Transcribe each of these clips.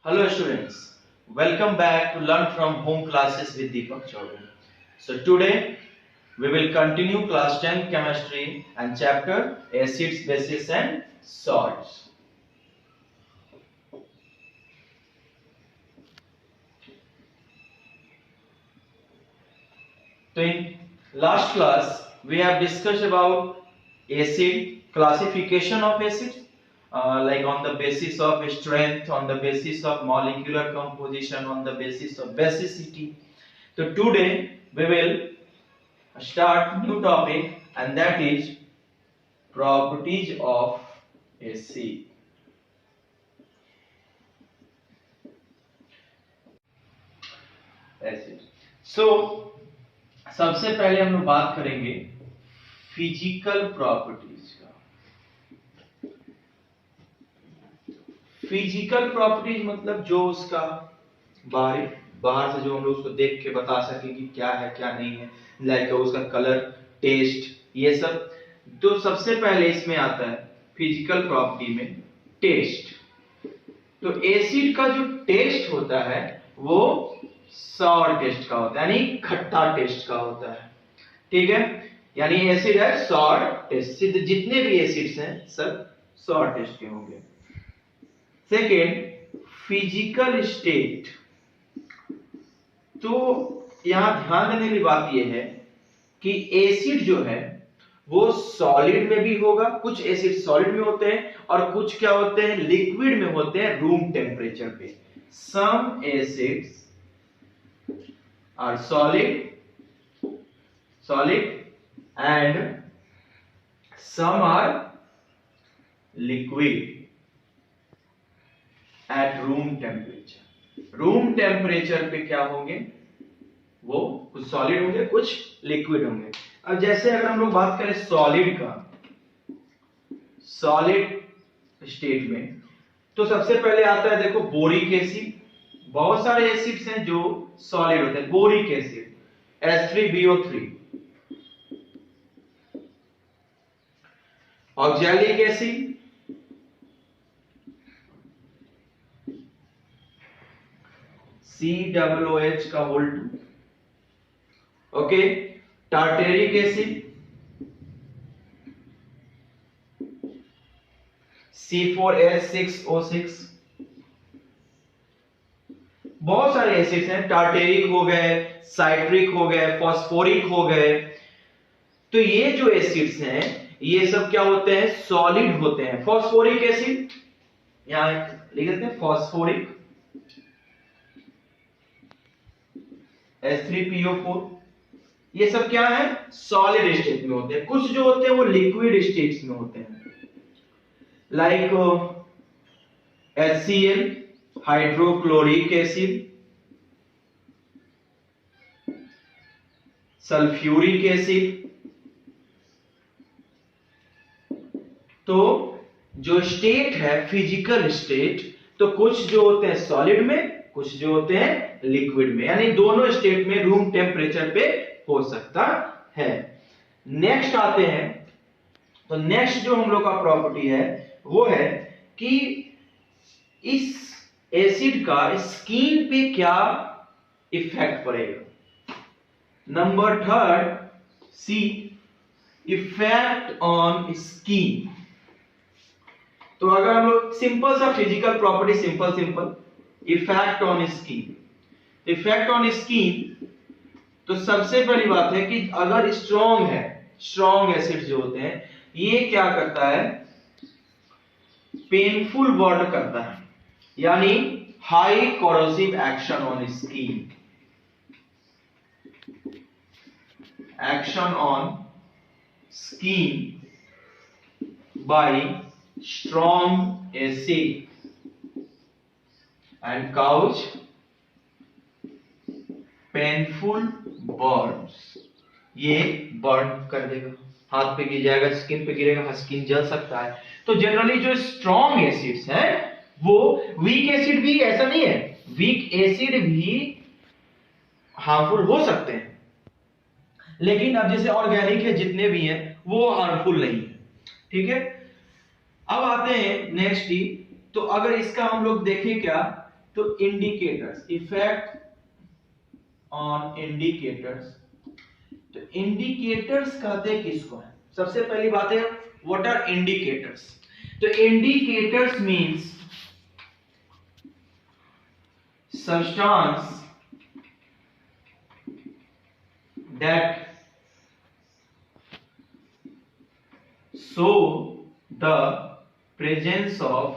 Hello students, welcome back to Learn from Home classes with Deepak Chaudhary. So today we will continue class 10 chemistry and chapter acids, bases and salts. So in last class we have discussed about acid, classification of acids, like on the basis of strength, on the basis of molecular composition, on the basis of basicity. So today we will start new topic, and that is properties of acid. So सबसे पहले हम लोग बात करेंगे physical properties का। Physical properties मतलब जो उसका बाहर से जो हम लोग उसको देख के बता सके कि क्या है क्या नहीं है, लाइक उसका कलर, टेस्ट, ये सब। तो सबसे पहले इसमें आता है फिजिकल प्रॉपर्टी में टेस्ट। तो एसिड का जो टेस्ट होता है वो सॉर टेस्ट का होता है, यानी खट्टा टेस्ट का होता है। ठीक है, यानी एसिड है सॉर टेस्ट। जितने भी एसिड्स हैं सब सॉर टेस्ट के होंगे। Second, physical state. तो यहां ध्यान देने की बात यह है कि एसिड जो है वो सॉलिड में भी होगा, कुछ एसिड सॉलिड में होते हैं और कुछ क्या होते हैं, लिक्विड में होते हैं रूम टेम्परेचर पे। Some acids are solid and some are liquid at room temperature. Room temperature पे क्या होंगे, वो कुछ सॉलिड होंगे कुछ लिक्विड होंगे। अब जैसे अगर हम लोग बात करें सॉलिड का, सॉलिड स्टेट में, तो सबसे पहले आता है देखो बोरिक एसिड। बहुत सारे एसिड्स हैं जो सॉलिड होते हैं। Boric acid H3BO3, oxalic acid COOH का whole 2, okay. Tartaric acid C4H6O6। बहुत सारे एसिड्स हैं, टार्टेरिक हो गए, साइट्रिक हो गए, फॉस्फोरिक हो गए। तो ये जो एसिड्स हैं ये सब क्या होते हैं, सॉलिड होते हैं। फॉस्फोरिक एसिड यहां लिख देते हैं, फॉस्फोरिक H3PO4, ये सब क्या है, सॉलिड स्टेट में होते हैं। कुछ जो होते हैं वो लिक्विड स्टेट्स में होते हैं, like HCl, hydrochloric acid, sulphuric acid. तो जो स्टेट है फिजिकल स्टेट, तो कुछ जो होते हैं सॉलिड में, कुछ जो होते हैं लिक्विड में, यानी दोनों स्टेट में रूम टेम्परेचर पे हो सकता है। नेक्स्ट आते हैं, तो नेक्स्ट जो हम लोग का प्रॉपर्टी है वो है कि इस एसिड का स्किन पे क्या इफेक्ट पड़ेगा। Number third, C, effect on skin. तो अगर हम लोग सिंपल सा physical property, simple effect on skin. Effect on skin, तो सबसे पहली बात है कि अगर स्ट्रॉन्ग है, स्ट्रॉन्ग एसिड जो होते हैं ये क्या करता है, पेनफुल बर्न करता है, यानी high corrosive action on skin. Action on skin by strong acid and cause painful burns। ये बर्न कर देगा, हाथ पे गिर जाएगा, स्किन पे गिरेगा, स्किन जल सकता है। तो जनरली जो स्ट्रॉन्ग एसिड्स हैं वो, वीक एसिड भी ऐसा नहीं है, वीक एसिड भी हार्मफुल हो सकते हैं, लेकिन अब जैसे ऑर्गेनिक है जितने भी हैं वो हार्मफुल नहीं है। ठीक है, अब आते हैं नेक्स्ट ही। तो अगर इसका हम लोग देखें क्या, तो इंडिकेटर्स, इफेक्ट ऑन इंडिकेटर्स, तो इंडिकेटर्स कहते हैं किसको है? सबसे पहली बात है व्हाट आर इंडिकेटर्स। तो indicators means substance that show the presence of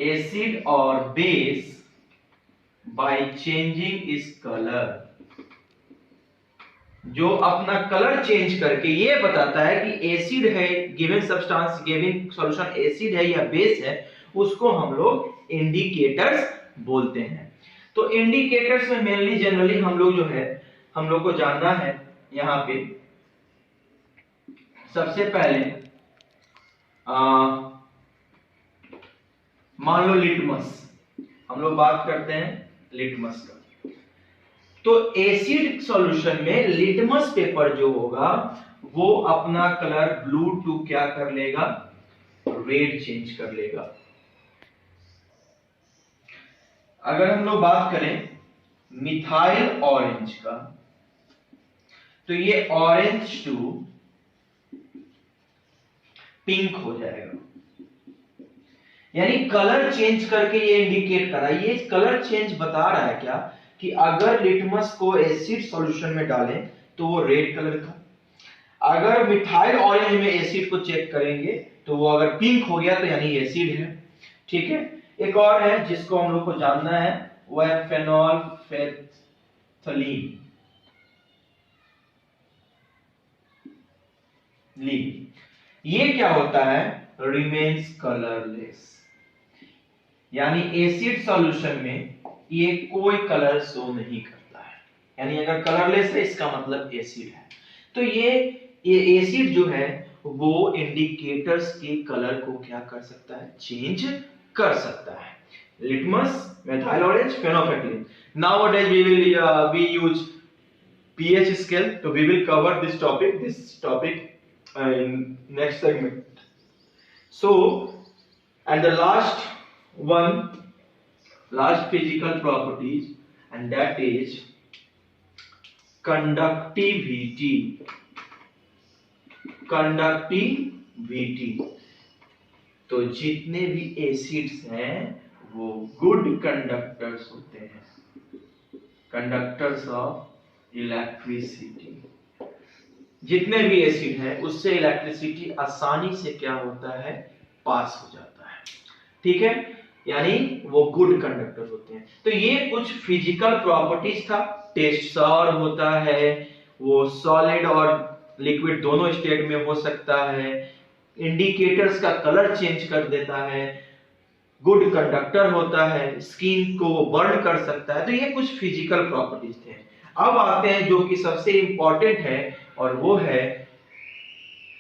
acid or base by changing its color, जो अपना कलर चेंज करके ये बताता है कि एसिड है, given substance given solution acid है या बेस है, उसको हम लोग इंडिकेटर्स बोलते हैं। तो इंडिकेटर्स में मेनली जनरली हम लोग जो है, हम लोग को जानना है यहाँ पे सबसे पहले मान लो लिटमस, हम लोग बात करते हैं लिटमस का। तो एसिड सॉल्यूशन में लिटमस पेपर जो होगा वो अपना कलर ब्लू टू क्या कर लेगा, रेड चेंज कर लेगा। अगर हम लोग बात करें मिथाइल ऑरेंज का, तो ये ऑरेंज टू पिंक हो जाएगा, यानी कलर चेंज करके ये इंडिकेट करा। ये कलर चेंज बता रहा है क्या कि अगर लिटमस को एसिड सॉल्यूशन में डालें तो वो रेड कलर का, अगर मिथाइल ऑरेंज में एसिड को चेक करेंगे तो वो अगर पिंक हो गया तो यानी एसिड है। ठीक है, एक और है जिसको हम लोग को जानना है, वो है फेनोल्फेथलीन। ये क्या होता है, रिमेन्स कलरलेस, यानी एसिड सॉल्यूशन में ये कोई कलर शो नहीं करता है, यानी अगर कलरलेस है इसका मतलब एसिड है। तो ये एसिड जो है वो इंडिकेटर्स के कलर को क्या कर सकता है, चेंज कर सकता है। Litmus, methyl orange, phenolphthalein. Nowadays we use pH scale, so we will cover this topic in next segment. So, and the last physical properties, and that is conductivity. तो जितने भी एसिड्स हैं वो गुड कंडक्टर्स होते हैं, conductors of electricity. जितने भी acid हैं उससे इलेक्ट्रिसिटी आसानी से क्या होता है, पास हो जाता है। ठीक है, यानी वो गुड कंडक्टर होते हैं। तो ये कुछ फिजिकल प्रॉपर्टीज था। टेस्ट सौर होता है, वो सॉलिड और लिक्विड दोनों स्टेट में हो सकता है, इंडिकेटर्स का कलर चेंज कर देता है, गुड कंडक्टर होता है, स्किन को बर्न कर सकता है। तो ये कुछ फिजिकल प्रॉपर्टीज थे। अब आते हैं जो कि सबसे इंपॉर्टेंट है, और वो है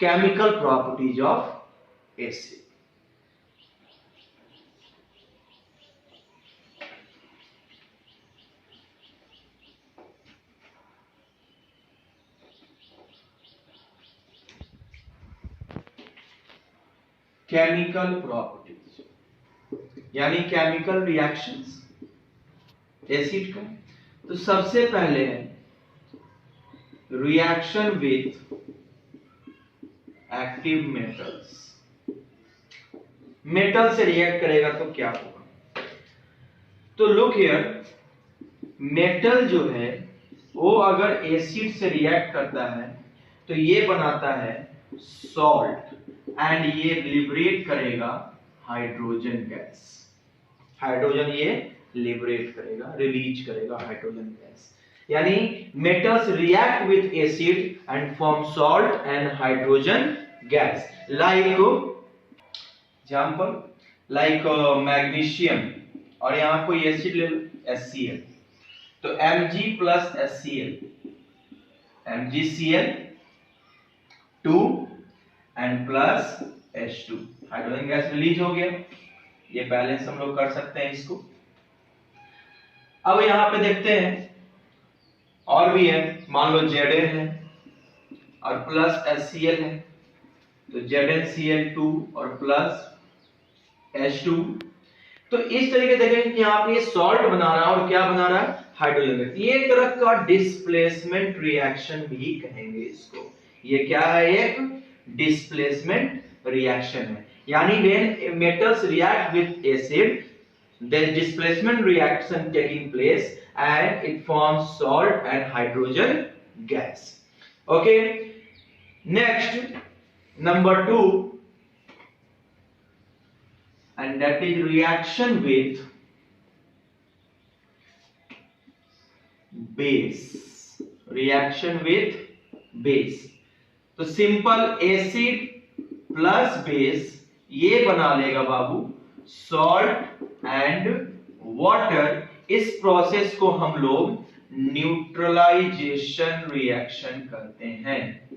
chemical properties of acid. Chemical properties यानी केमिकल रिएक्शंस एसिड का। तो सबसे पहले है reaction with active metals. Metal से रिएक्ट करेगा तो क्या होगा, तो लुक हियर, मेटल जो है वो अगर एसिड से रिएक्ट करता है तो ये बनाता है सॉल्ट, एंड ये लिबरेट करेगा हाइड्रोजन गैस। हाइड्रोजन ये लिबरेट करेगा, रिलीज करेगा हाइड्रोजन गैस। यानी metals react with acid and form salt and hydrogen gas, like example like magnesium, और यहां कोई एसिड ले लो HCl, तो Mg plus HCl, MgCl 2 and plus H2, hydrogen gas release हो गया। ये बैलेंस हम लोग कर सकते हैं इसको। अब यहां पे देखते हैं और भी है, मान लो Zn है और प्लस HCl है, तो ZnCl2 और प्लस H2। तो इस तरीके देखें कि यहाँ पे सॉल्ट बना रहा है और क्या बना रहा है, हाइड्रोजन गैस। ये एक तरह का डिस्प्लेसमेंट रिएक्शन भी कहेंगे इसको। ये क्या है, एक डिस्प्लेसमेंट रिएक्शन है, यानी when metals react with acid there is displacement reaction taking place and it forms salt and hydrogen gas. Okay, next number 2, and that is reaction with base. Reaction with base, तो simple acid plus base ये बना लेगा बाबू salt and water. इस process को हम लोग neutralisation reaction कहते हैं।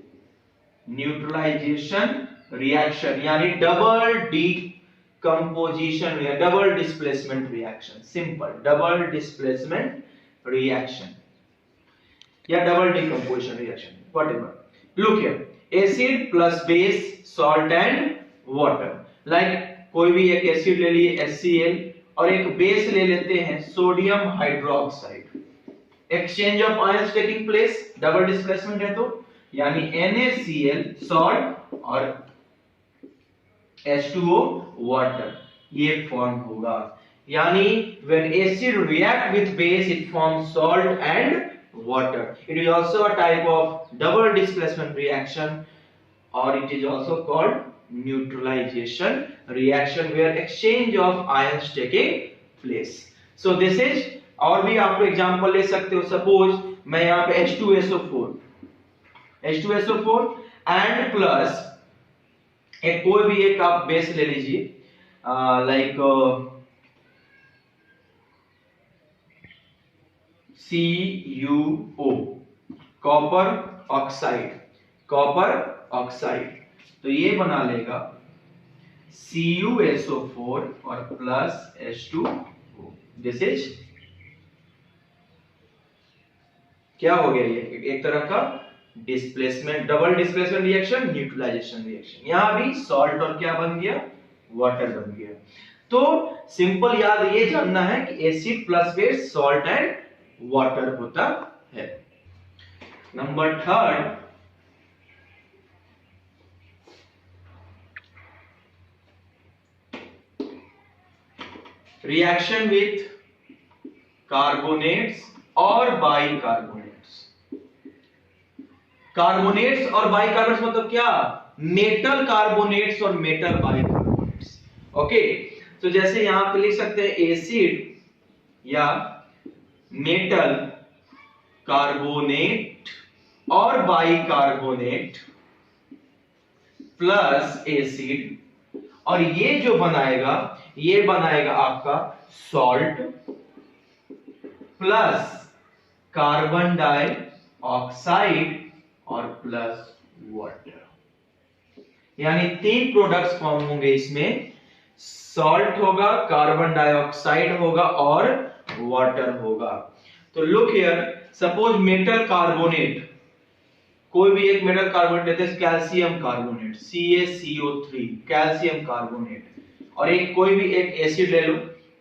न्यूट्रलाइजेशन रिएक्शन यानी डबल डीकंपोजिशन या double displacement reaction, simple double displacement reaction या double decomposition reaction, whatever. Look here, acid plus base salt and water. Like कोई भी एक एसिड ले लिए HCl और एक बेस ले लेते हैं sodium hydroxide. Exchange of ions taking place, double displacement है तो, यानी NaCl सॉल्ट और H2O वाटर, ये फॉर्म होगा। यानी when acid react with base it forms salt and water. It is also a type of double displacement reaction or it is also called neutralization reaction where exchange of ions taking place. So this is, और भी आप example ले सकते हो। Suppose मैं यहाँ पे H2SO4 and plus एक कोई भी एक आप बेस ले लीजिए, लाइक CuO, कॉपर ऑक्साइड, तो ये बना लेगा CuSO4 और प्लस H2O। दिस इज क्या हो गया, ये एक तरह का displacement, double displacement reaction, neutralisation reaction. यहां भी सॉल्ट और क्या बन गया, वाटर बन गया। तो सिंपल याद ये जानना है कि acid plus base salt and water होता है। नंबर 3, रिएक्शन विथ कार्बोनेट्स और बाइकार्बोनेट्स। कार्बोनेट्स और बाइकार्बोनेट्स मतलब क्या, मेटल कार्बोनेट्स और मेटल बाइकार्बोनेट्स। ओके, तो जैसे यहां पे लिख सकते हैं एसिड या मेटल कार्बोनेट और बाइकार्बोनेट प्लस एसिड, और ये जो बनाएगा ये बनाएगा आपका सॉल्ट प्लस कार्बन डाइऑक्साइड और प्लस वाटर। यानी 3 प्रोडक्ट्स फॉर्म होंगे इसमें, सॉल्ट होगा, कार्बन डाइऑक्साइड होगा और वाटर होगा। तो look here, suppose metal carbonate, कोई भी एक मेटल कार्बोनेट लेते हैं, calcium carbonate CaCO3 calcium carbonate, और एक कोई भी एक एसिड ले लो,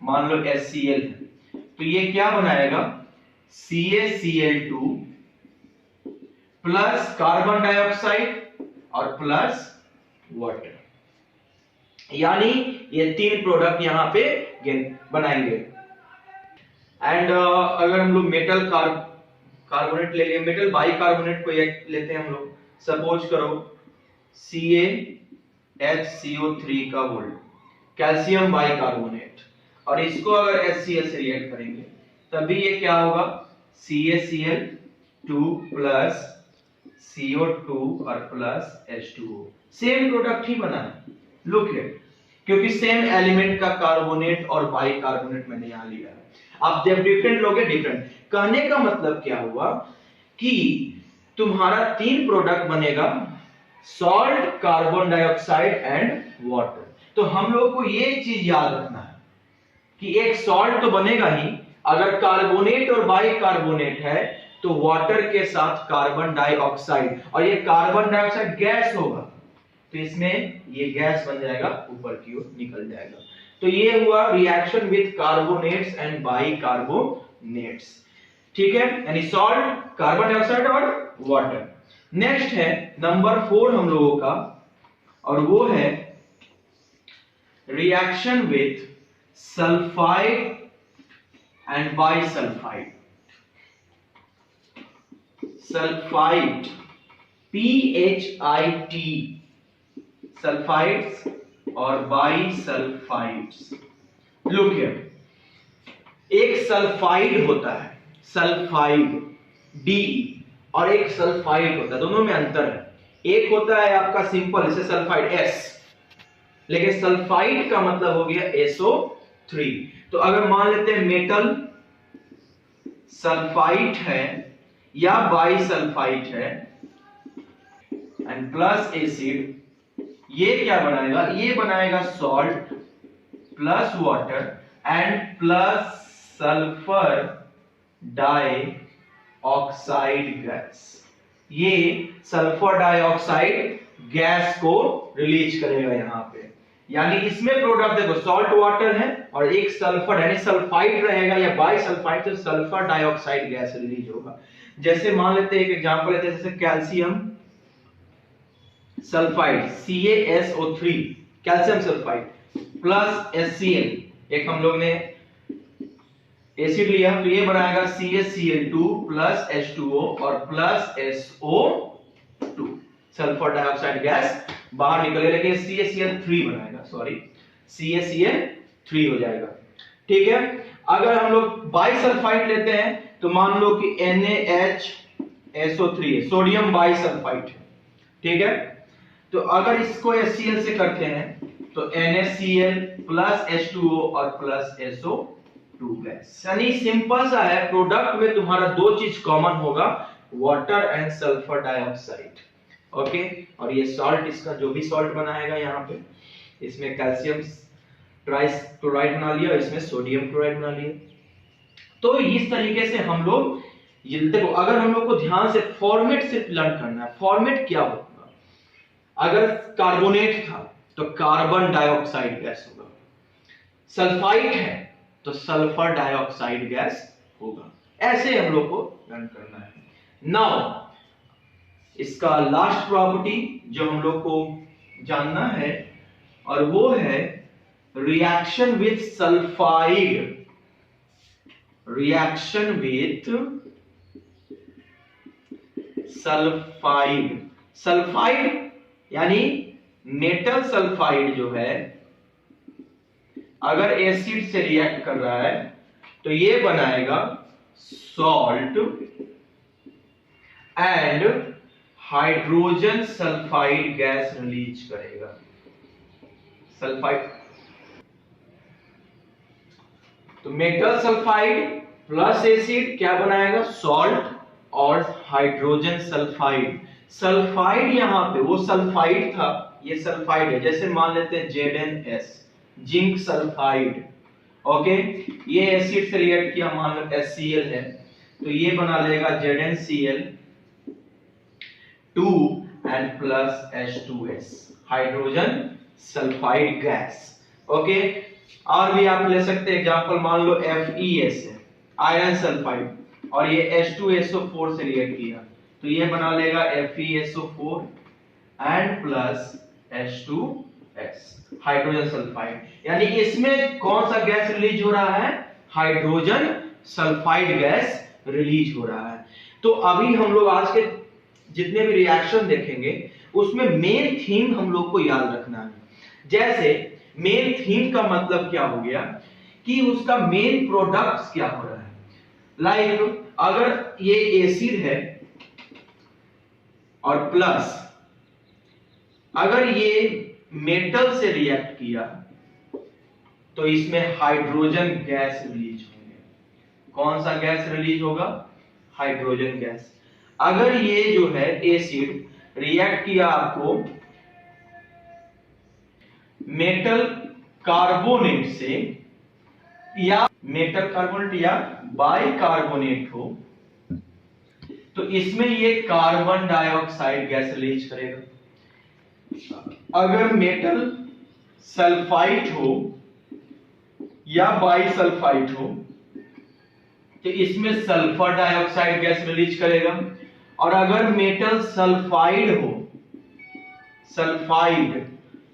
मान लो HCl है, तो ये क्या बनाएगा CaCl2 प्लस कार्बन डाइऑक्साइड और प्लस वाटर। यानी ये 3 प्रोडक्ट यहां पे बनाएंगे। एंड अगर हम लोग मेटल कार्बोनेट ले लिए, मेटल बाइकार्बोनेट को लेते हैं हम लोग, सपोज करो CaHCO3 का वोल्ट, कैल्शियम बाइकार्बोनेट, और इसको अगर HCl से रिएक्ट करेंगे तभी ये क्या होगा CaCl2 प्लस CO2 और प्लस H2O। सेम प्रोडक्ट ही बना है, लुक हियर, क्योंकि सेम एलिमेंट का कार्बोनेट और बाइकार्बोनेट मैंने यहां लिया है। आप जब डिफरेंट लोगे डिफरेंट, कहने का मतलब क्या हुआ कि तुम्हारा 3 प्रोडक्ट बनेगा, salt, carbon dioxide and water. तो हम लोग को ये चीज याद रखना है कि एक सॉल्ट तो बनेगा ही, अगर कार्बोनेट और बाइकार्बोनेट है तो वाटर के साथ कार्बन डाइऑक्साइड, और ये कार्बन डाइऑक्साइड गैस होगा तो इसमें ये गैस बन जाएगा, ऊपर की ओर निकल जाएगा। तो ये हुआ reaction with carbonates and bicarbonates, ठीक है, यानी सॉल्ट, कार्बन डाइऑक्साइड और वाटर। नेक्स्ट है नंबर 4 हम लोगों का, और वो है reaction with sulphide and bisulphide. Sulphide, PHIT, sulphides और बाइसल्फाइड्स। लुक हियर, एक सल्फाइड होता है, सल्फाइड डी, और एक सल्फाइड होता है, दोनों में अंतर है। एक होता है आपका सिंपल जैसे सल्फाइड S, लेकिन सल्फाइड का मतलब हो गया SO3। तो अगर मान लेते हैं मेटल सल्फाइड है या बाइसल्फाइड है एंड प्लस एसिड, ये क्या बनाएगा, ये बनाएगा salt plus water and plus sulphur dioxide gas. ये सल्फर डाइऑक्साइड गैस को रिलीज करेगा यहां पे, यानी इसमें प्रोडक्ट देखो सॉल्ट वाटर है और एक सल्फर यानी सल्फाइड रहेगा या बाइसल्फाइड, तो सल्फर डाइऑक्साइड गैस रिलीज होगा। जैसे मान लेते हैं एक एग्जांपल लेते हैं, जैसे calcium sulphide CaSO3, calcium sulphide plus HCl, एक हम लोग ने एसिड लिया तो ये बनाएगा CaCl2 प्लस H2O और plus SO2, sulphur dioxide gas बाहर निकले, लेकिन CaCl3 बनाएगा, सॉरी CaCl3 हो जाएगा, ठीक है। अगर हम लोग बाइसल्फाइड लेते हैं तो मान लो कि NaHSO3 है, सोडियम बाइसल्फाइड, ठीक है। तो अगर इसको HCl से करते हैं तो NaCl प्लस H2O और प्लस SO2 गैस, यानी सिंपल सा है, प्रोडक्ट में तुम्हारा दो चीज कॉमन होगा, water and sulphur dioxide, okay. और ये सॉल्ट, इसका जो भी सॉल्ट बनाएगा यहाँ पे, इसमें कैल्शियम ट्राइक्लोराइड बना लिया, इसमें सोडियम क्लोराइड बना लिया। तो इस तरीके से हम लोग ये देखो, अगर हम लोग को ध्यान से फॉर्मेट सिर्फ लर्न करना है, फॉर्मेट क्या होगा, अगर कार्बोनेट था तो कार्बन डाइऑक्साइड गैस होगा, सल्फाइड है तो सल्फर डाइऑक्साइड गैस होगा, ऐसे हम लोग को लर्न करना है। नाउ इसका लास्ट प्रॉपर्टी जो हम लोग को जानना है, और वो है reaction with sulphide, reaction with sulphide. Sulphide यानी मेटल सल्फाइड जो है, अगर एसिड से रिएक्ट कर रहा है तो ये बनाएगा salt and hydrogen sulphide gas release करेगा, सल्फाइड। तो मेटल सल्फाइड प्लस एसिड क्या बनाएगा, सॉल्ट और हाइड्रोजन सल्फाइड। सल्फाइड यहां पे वो सल्फाइड था, ये सल्फाइड है, जैसे मान लेते हैं ZnS, जिंक सल्फाइड, ओके। ये एसिड से रिएक्ट किया, मान लो HCl है, तो ये बना लेगा ZnCl2 and plus H2S, hydrogen sulphide gas, okay. और भी आप ले सकते हैं एग्जांपल, मान लो FeS है, आयरन सल्फाइड, और ये H2SO4 से रिएक्ट किया तो ये बना लेगा FeSO4 and plus H2S, hydrogen sulphide. यानी इसमें कौन सा गैस रिलीज हो रहा है, हाइड्रोजन सल्फाइड गैस रिलीज हो रहा है। तो अभी हम लोग आज के जितने भी रिएक्शन देखेंगे उसमें मेन थीम हम लोग को याद रखना है। जैसे मेन थीम का मतलब क्या हो गया कि उसका मेन प्रोडक्ट्स क्या हो रहा है। लाइक अगर ये एसिड है और प्लस अगर ये मेटल से रिएक्ट किया तो इसमें हाइड्रोजन गैस रिलीज होंगे। कौन सा गैस रिलीज होगा, हाइड्रोजन गैस। अगर ये जो है एसिड रिएक्ट किया आपको मेटल कार्बोनेट से, या मेटल कार्बोनेट या बाइकार्बोनेट हो, तो इसमें ये कार्बन डाइऑक्साइड गैस रिलीज करेगा। अगर मेटल सल्फाइड हो या बाइसल्फाइड हो तो इसमें सल्फर डाइऑक्साइड गैस रिलीज करेगा, और अगर मेटल सल्फाइड हो, सल्फाइड,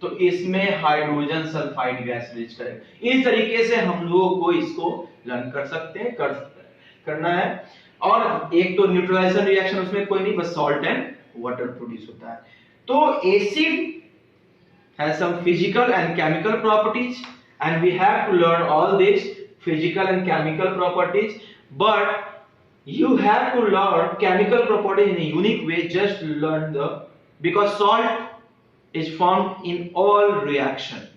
तो इसमें हाइड्रोजन सल्फाइड गैस रिलीज करेगा। इस तरीके से हम लोगों को इसको लर्न कर सकते हैं, करना है। और एक तो न्यूट्रलाइजेशन रिएक्शन उसमें कोई नहीं, बस सॉल्ट एंड वाटर प्रोड्यूस होता है। तो acid has some physical and chemical properties, and we have to learn all these physical and chemical properties, but you have to learn chemical properties in a unique way. Just learn the, because salt is formed in all reaction.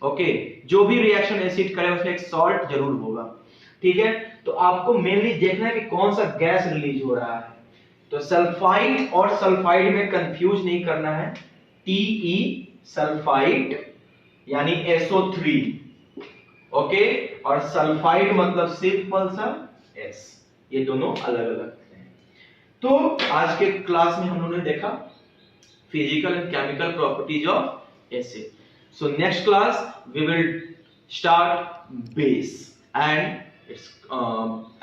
Okay, जो भी reaction acid करे उसमें एक salt जरूर होगा, ठीक है। तो आपको मेनली देखना है कि कौन सा गैस रिलीज हो रहा है। तो सल्फाइड और सल्फाइड में कंफ्यूज नहीं करना है। टीई सल्फाइड यानी SO3, ओके, और सल्फाइड मतलब सिंपल सा S, ये दोनों अलग अलग हैं। तो आज के क्लास में हम लोगों ने देखा physical and chemical properties of acid. So next class we will start base and its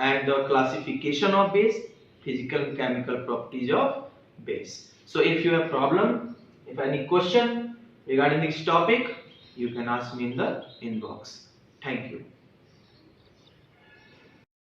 and the classification of base, physical and chemical properties of base. So if you have problem, if any question regarding this topic, you can ask me in the inbox. Thank you.